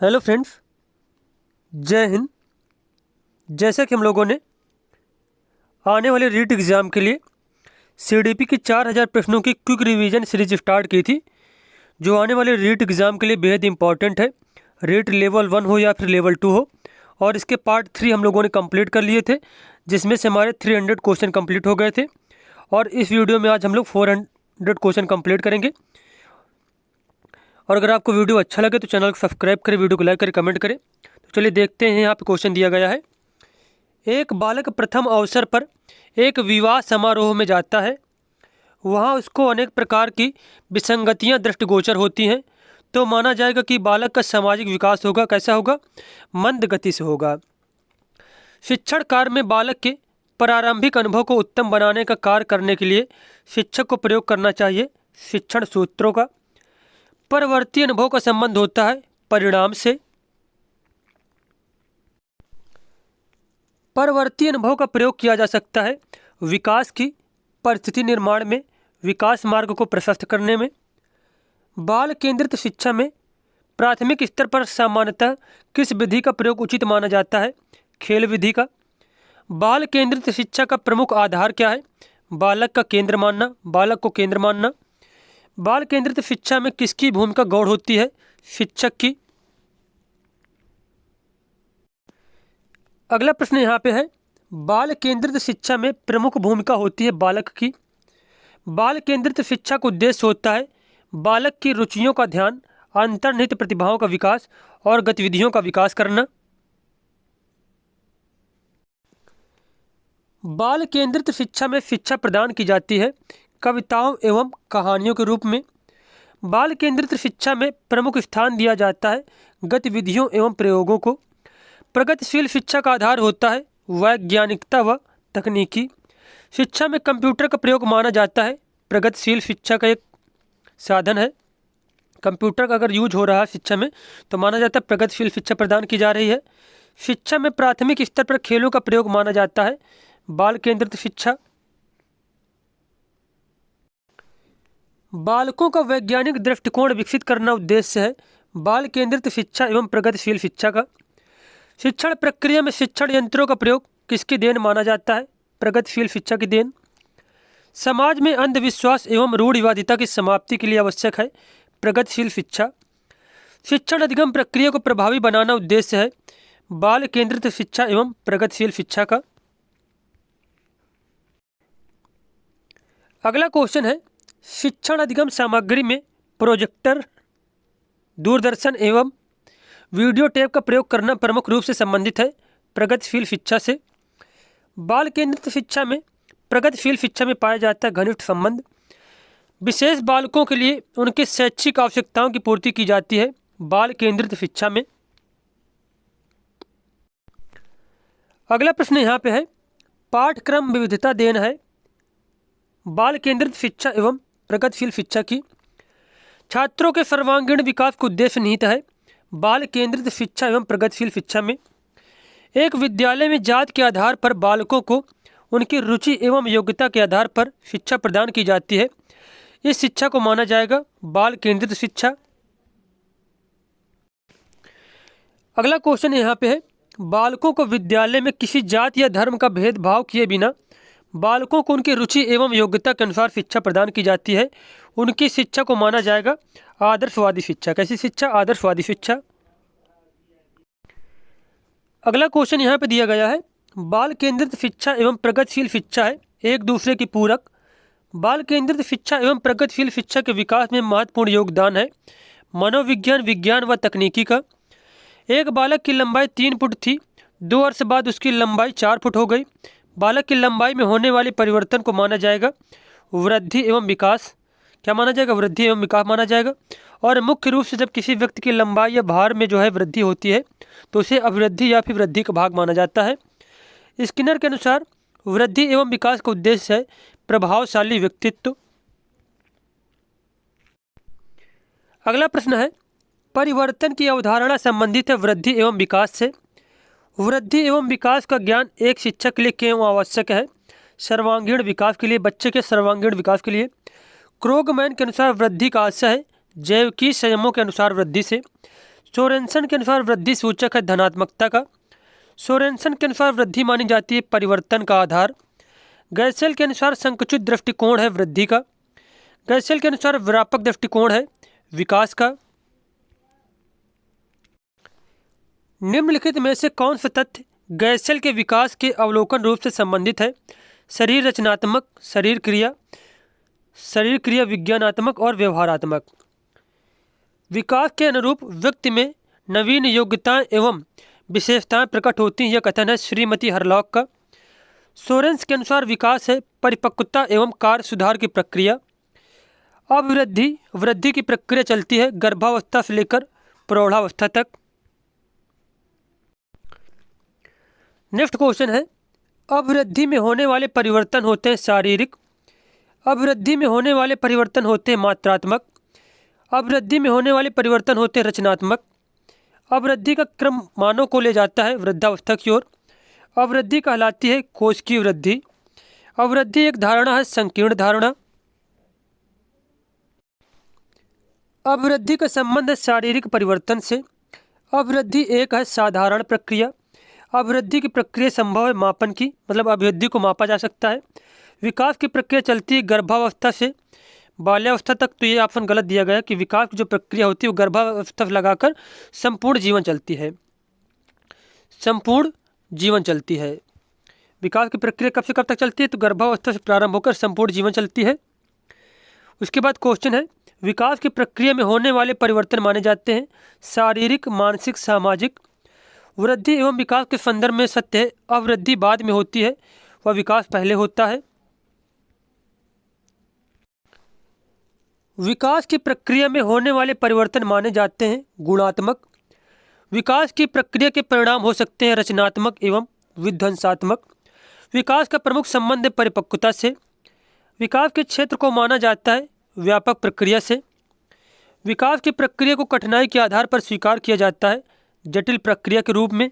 Hello friends, जय हिंद। जैसा कि हम लोगों ने आने वाले रीट एग्ज़ाम के लिए सीडीपी की 4000 प्रश्नों की क्विक रिवीजन सीरीज स्टार्ट की थी, जो आने वाले रीट एग्ज़ाम के लिए बेहद इंपॉर्टेंट है। रीट लेवल 1 हो या फिर लेवल 2 हो, और इसके पार्ट 3 हम लोगों ने कंप्लीट कर लिए थे, जिसमें से हमारे 300 क्वेश्चन कंप्लीट हो गए थे। और इस वीडियो में आज हम लोग 400 क्वेश्चन कंप्लीट करेंगे। और अगर आपको वीडियो अच्छा लगे तो चैनल को सब्सक्राइब करें, वीडियो को लाइक करें, कमेंट करें। तो चलिए देखते हैं। यहाँ पे क्वेश्चन दिया गया है। एक बालक प्रथम अवसर पर एक विवाह समारोह में जाता है। वहाँ उसको अनेक प्रकार की विसंगतियाँ दृष्टिगोचर होती हैं, तो माना जाएगा कि बालक का सामाजिक विकास होगा। कैसा होगा? मंद गति से होगा। शिक्षण कार्य में बालक के प्रारंभिक अनुभव को उत्तम बनाने का कार्य करने के लिए शिक्षक को प्रयोग करना चाहिए शिक्षण सूत्रों का। परवर्ती अनुभव का संबंध होता है परिणाम से। परवर्ती अनुभव का प्रयोग किया जा सकता है विकास की परिस्थिति निर्माण में, विकास मार्ग को प्रशस्त करने में। बाल केंद्रित शिक्षा में प्राथमिक स्तर पर सामान्यतः किस विधि का प्रयोग उचित माना जाता है? खेल विधि का। बाल केंद्रित शिक्षा का प्रमुख आधार क्या है? बालक का केंद्र मानना, बालक को केंद्र मानना। बाल केंद्रित शिक्षा में किसकी भूमिका गौण होती है? शिक्षक की। अगला प्रश्न यहाँ पे है, बाल केंद्रित शिक्षा में प्रमुख भूमिका होती है बालक की। बाल केंद्रित शिक्षा का उद्देश्य होता है बालक की रुचियों का ध्यान, अंतर्निहित प्रतिभाओं का विकास और गतिविधियों का विकास करना। बाल केंद्रित शिक्षा में शिक्षा प्रदान की जाती है कविताओं एवं कहानियों के रूप में। बाल केंद्रित शिक्षा में प्रमुख स्थान दिया जाता है गतिविधियों एवं प्रयोगों को। प्रगतिशील शिक्षा का आधार होता है वैज्ञानिकता व तकनीकी। शिक्षा में कंप्यूटर का प्रयोग माना जाता है प्रगतिशील शिक्षा का एक साधन है। कंप्यूटर का अगर यूज हो रहा है शिक्षा में तो माना जाता है प्रगतिशील शिक्षा प्रदान की जा रही है। शिक्षा में प्राथमिक स्तर पर खेलों का प्रयोग माना जाता है बाल केंद्रित शिक्षा। बालकों का वैज्ञानिक दृष्टिकोण विकसित करना उद्देश्य है बाल केंद्रित शिक्षा एवं प्रगतिशील शिक्षा का। शिक्षण प्रक्रिया में शिक्षण यंत्रों का प्रयोग किसकी देन माना जाता है? प्रगतिशील शिक्षा की देन। समाज में अंधविश्वास एवं रूढ़िवादिता की समाप्ति के लिए आवश्यक है प्रगतिशील शिक्षा। शिक्षण अधिगम प्रक्रिया को प्रभावी बनाना उद्देश्य है बाल केंद्रित शिक्षा एवं प्रगतिशील शिक्षा का। अगला क्वेश्चन है, शिक्षण अधिगम सामग्री में प्रोजेक्टर, दूरदर्शन एवं वीडियो टेप का प्रयोग करना प्रमुख रूप से संबंधित है प्रगतिशील शिक्षा से। बाल केंद्रित शिक्षा में प्रगतिशील शिक्षा में पाया जाता है घनिष्ठ संबंध। विशेष बालकों के लिए उनके शैक्षिक आवश्यकताओं की पूर्ति की जाती है बाल केंद्रित शिक्षा में। अगला प्रश्न यहाँ पे है, पाठ्यक्रम विविधता देन है बाल केंद्रित शिक्षा एवं प्रगतिशील शिक्षा की। छात्रों के सर्वांगीण विकास को उद्देश्य निहित है बाल केंद्रित शिक्षा एवं प्रगतिशील शिक्षा में। एक विद्यालय में जात के आधार पर बालकों को उनकी रुचि एवं योग्यता के आधार पर शिक्षा प्रदान की जाती है। इस शिक्षा को माना जाएगा बाल केंद्रित शिक्षा। अगला क्वेश्चन यहाँ पे है, बालकों को विद्यालय में किसी जात या धर्म का भेदभाव किए बिना बालकों को उनकी रुचि एवं योग्यता के अनुसार शिक्षा प्रदान की जाती है। उनकी शिक्षा को माना जाएगा आदर्शवादी शिक्षा। कैसी शिक्षा? आदर्शवादी शिक्षा। अगला क्वेश्चन यहाँ पे दिया गया है, बाल केंद्रित शिक्षा एवं प्रगतिशील शिक्षा है एक दूसरे की पूरक। बाल केंद्रित शिक्षा एवं प्रगतिशील शिक्षा के विकास में महत्वपूर्ण योगदान है मनोविज्ञान, विज्ञान व तकनीकी का। एक बालक की लंबाई 3 फुट थी, 2 वर्ष बाद उसकी लंबाई 4 फुट हो गई। बालक की लंबाई में होने वाले परिवर्तन को माना जाएगा वृद्धि एवं विकास। क्या माना जाएगा? वृद्धि एवं विकास माना जाएगा। और मुख्य रूप से जब किसी व्यक्ति की लंबाई या भार में जो है वृद्धि होती है तो उसे अभिवृद्धि या फिर वृद्धि का भाग माना जाता है। स्किनर के अनुसार वृद्धि एवं विकास का उद्देश्य है प्रभावशाली व्यक्तित्व। अगला प्रश्न है, परिवर्तन की अवधारणा संबंधित है वृद्धि एवं विकास से। वृद्धि एवं विकास का ज्ञान एक शिक्षक के लिए क्यों आवश्यक है? सर्वांगीण विकास के लिए, बच्चे के सर्वांगीण विकास के लिए। क्रोगमैन के अनुसार वृद्धि का आशय है जैविकी संयमों के अनुसार वृद्धि से। सोरेनसन के अनुसार वृद्धि सूचक है धनात्मकता का। सोरेनसन के अनुसार वृद्धि मानी जाती है परिवर्तन का आधार। गैसेल के अनुसार संकुचित दृष्टिकोण है वृद्धि का। गैसेल के अनुसार व्यापक दृष्टिकोण है विकास का। निम्नलिखित में से कौन सा तथ्य गैसेल के विकास के अवलोकन रूप से संबंधित है? शरीर रचनात्मक, शरीर क्रिया विज्ञानात्मक और व्यवहारात्मक। विकास के अनुरूप व्यक्ति में नवीन योग्यताएं एवं विशेषताएं प्रकट होती हैं, यह कथन है श्रीमती हरलॉक का। सोरेंस के अनुसार विकास है परिपक्वता एवं कार्य सुधार की प्रक्रिया। वृद्धि की प्रक्रिया चलती है गर्भावस्था से लेकर प्रौढ़ावस्था तक। नेक्स्ट क्वेश्चन है, अभिवृद्धि में होने वाले परिवर्तन होते हैं शारीरिक, अभिवृद्धि में होने वाले परिवर्तन होते हैं मात्रात्मक, अभिवृद्धि में होने वाले परिवर्तन होते हैं रचनात्मक। अभिवृद्धि का क्रम मानव को ले जाता है वृद्धावस्था की ओर। अभिवृद्धि कहलाती है कोशिकीय वृद्धि। अभिवृद्धि एक धारणा है संकीर्ण धारणा। अभिवृद्धि का संबंध है शारीरिक परिवर्तन से। अभिवृद्धि एक है साधारण प्रक्रिया। अभिवृद्धि की प्रक्रिया संभव है मापन की, मतलब अभिवृद्धि को मापा जा सकता है। विकास की प्रक्रिया चलती है गर्भावस्था से बाल्यावस्था तक। तो ये ऑप्शन गलत दिया गया कि विकास की जो प्रक्रिया होती है वो गर्भावस्था से लगाकर संपूर्ण जीवन चलती है, संपूर्ण जीवन चलती है। विकास की प्रक्रिया कब से कब तक चलती है? तो गर्भावस्था से प्रारंभ होकर संपूर्ण जीवन चलती है। उसके बाद क्वेश्चन है, विकास की प्रक्रिया में होने वाले परिवर्तन माने जाते हैं शारीरिक, मानसिक, सामाजिक। वृद्धि एवं विकास के संदर्भ में सत्य है अवृद्धि बाद में होती है, वह विकास पहले होता है। विकास की प्रक्रिया में होने वाले परिवर्तन माने जाते हैं गुणात्मक। विकास की प्रक्रिया के परिणाम हो सकते हैं रचनात्मक एवं विध्वंसात्मक। विकास का प्रमुख संबंध है परिपक्वता से। विकास के क्षेत्र को माना जाता है व्यापक प्रक्रिया से। विकास की प्रक्रिया को कठिनाई के आधार पर स्वीकार किया जाता है जटिल प्रक्रिया के रूप में।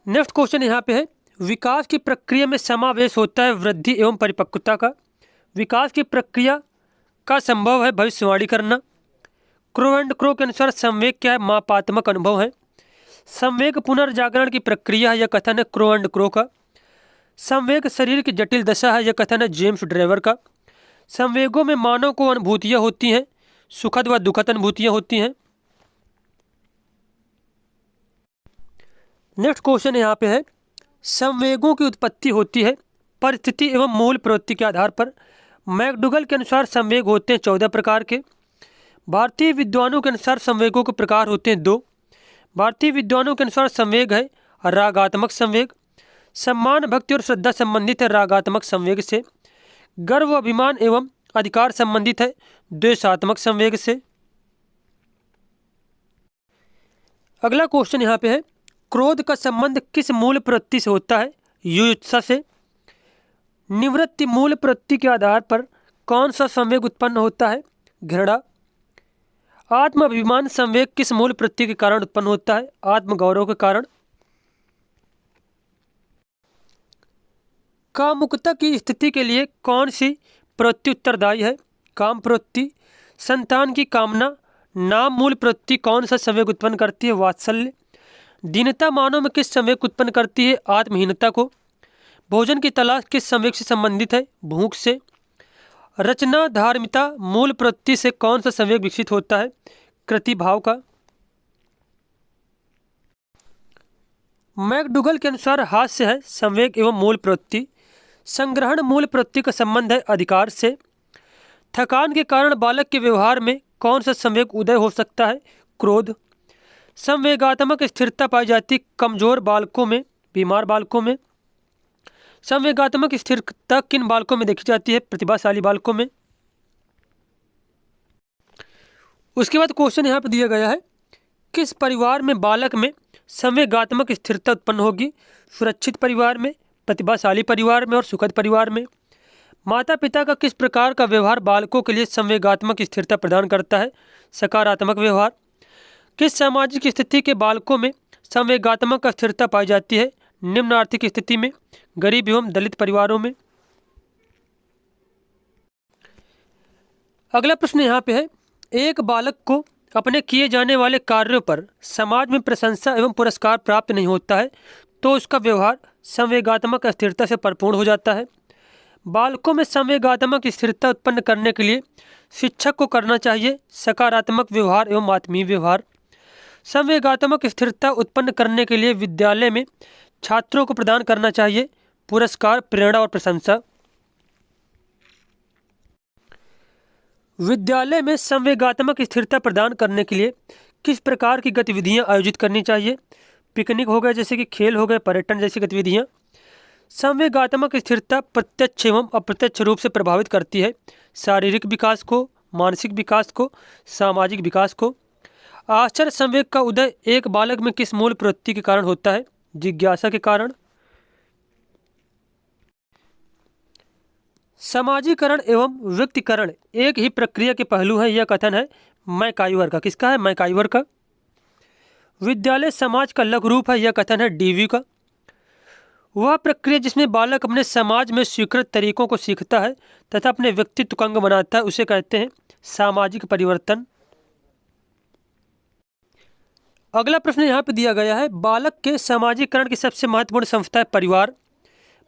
नेक्स्ट क्वेश्चन यहाँ पे है, विकास की प्रक्रिया में समावेश होता है वृद्धि एवं परिपक्वता का। विकास की प्रक्रिया का संभव है भविष्यवाणी करना। क्रो एंड क्रो के अनुसार संवेग क्या है? मापात्मक अनुभव है। संवेग पुनर्जागरण की प्रक्रिया है, यह कथन है क्रो एंड क्रो का। संवेग शरीर की जटिल दशा है, यह कथन है जेम्स ड्रेवर का। संवेगों में मानव को अनुभूतियाँ होती हैं, सुखद व दुखद अनुभूतियाँ होती हैं। नेक्स्ट क्वेश्चन यहाँ पे है, संवेगों की उत्पत्ति होती है परिस्थिति एवं मूल प्रवृत्ति के आधार पर। मैकडूगल के अनुसार संवेग होते हैं 14 प्रकार के। भारतीय विद्वानों के अनुसार संवेगों के प्रकार होते हैं 2। भारतीय विद्वानों के अनुसार संवेग है रागात्मक संवेग। सम्मान, भक्ति और श्रद्धा संबंधित है रागात्मक संवेग से। गर्व, अभिमान एवं अधिकार संबंधित है द्वेषात्मक संवेग से। अगला क्वेश्चन यहाँ पे है, क्रोध का संबंध किस मूल प्रवृत्ति से होता है? युयुत्सा से। निवृत्ति मूल प्रवृत्ति के आधार पर कौन सा संवेग उत्पन्न होता है? घृणा। आत्माभिमान संवेग किस मूल प्रवृत्ति के कारण उत्पन्न होता है? आत्मगौरव के कारण। कामुकता की स्थिति के लिए कौन सी प्रवृत्ति उत्तरदायी है? काम प्रवृत्ति। संतान की कामना नाम मूल प्रवृत्ति कौन सा संवेग उत्पन्न करती है? वात्सल्य। दीनता मानव में किस संवेग उत्पन्न करती है? आत्महीनता को। भोजन की तलाश किस संवेग से संबंधित है? भूख से। रचना, धार्मिकता मूल प्रवृत्ति से कौन सा संवेग विकसित होता है? कृति भाव का। मैकडूगल के अनुसार हास्य है संवेग एवं मूल प्रवृत्ति। संग्रहण मूल प्रवृत्ति का संबंध है अधिकार से। थकान के कारण बालक के व्यवहार में कौन सा संवेग उदय हो सकता है? क्रोध। संवेगात्मक स्थिरता पाई जाती कमजोर बालकों में, बीमार बालकों में। संवेगात्मक स्थिरता किन बालकों में देखी जाती है? प्रतिभाशाली बालकों में। उसके बाद क्वेश्चन यहाँ पर दिया गया है, किस परिवार में बालक में संवेगात्मक स्थिरता उत्पन्न होगी? सुरक्षित परिवार में, प्रतिभाशाली परिवार में और सुखद परिवार में। माता पिता का किस प्रकार का व्यवहार बालकों के लिए संवेगात्मक स्थिरता प्रदान करता है? सकारात्मक व्यवहार। किस सामाजिक स्थिति के बालकों में संवेगात्मक स्थिरता पाई जाती है? निम्न आर्थिक स्थिति में, गरीब एवं दलित परिवारों में। अगला प्रश्न यहाँ पे है, एक बालक को अपने किए जाने वाले कार्यों पर समाज में प्रशंसा एवं पुरस्कार प्राप्त नहीं होता है तो उसका व्यवहार संवेगात्मक अस्थिरता से परिपूर्ण हो जाता है। बालकों में संवेगात्मक स्थिरता उत्पन्न करने के लिए शिक्षक को करना चाहिए सकारात्मक व्यवहार एवं आत्मीय व्यवहार। संवेगात्मक स्थिरता उत्पन्न करने के लिए विद्यालय में छात्रों को प्रदान करना चाहिए पुरस्कार, प्रेरणा और प्रशंसा। विद्यालय में संवेगात्मक स्थिरता प्रदान करने के लिए किस प्रकार की गतिविधियां आयोजित करनी चाहिए? पिकनिक हो गए, जैसे कि खेल हो गए, पर्यटन जैसी गतिविधियां। संवेगात्मक स्थिरता प्रत्यक्ष एवं अप्रत्यक्ष रूप से प्रभावित करती है शारीरिक विकास को, मानसिक विकास को, सामाजिक विकास को। आश्चर्य संवेग का उदय एक बालक में किस मूल प्रवृत्ति के कारण होता है? जिज्ञासा के कारण। समाजीकरण एवं व्यक्तिकरण एक ही प्रक्रिया के पहलू है, यह कथन है मैकाइवर का। किसका है? मैकाइवर का। विद्यालय समाज का लघु रूप है, यह कथन है डीवी का। वह प्रक्रिया जिसमें बालक अपने समाज में स्वीकृत तरीकों को सीखता है तथा अपने व्यक्तित्व का अंग बनाता है उसे कहते हैं सामाजिक परिवर्तन। अगला प्रश्न यहाँ पे दिया गया है, बालक के सामाजिकरण की सबसे महत्वपूर्ण संस्था है परिवार।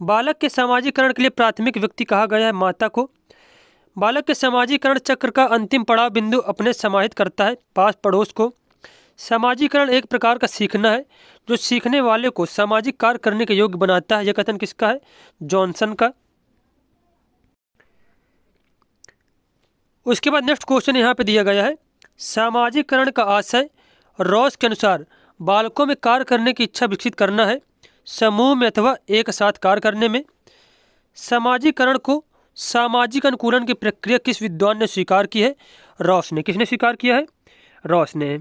बालक के सामाजिकरण के लिए प्राथमिक व्यक्ति कहा गया है माता को। बालक के सामाजिकरण चक्र का अंतिम पड़ाव बिंदु अपने समाहित करता है पास पड़ोस को। सामाजिकरण एक प्रकार का सीखना है जो सीखने वाले को सामाजिक कार्य करने के योग्य बनाता है। यह कथन किसका है? जॉनसन का। उसके बाद नेक्स्ट क्वेश्चन यहाँ पे दिया गया है, सामाजिकरण का आशय रॉस के अनुसार बालकों में कार्य करने की इच्छा विकसित करना है, समूह में अथवा एक साथ कार्य करने में। सामाजिकरण को सामाजिक अनुकूलन की प्रक्रिया किस विद्वान ने स्वीकार की है? रॉस ने। किसने स्वीकार किया है? रॉस ने।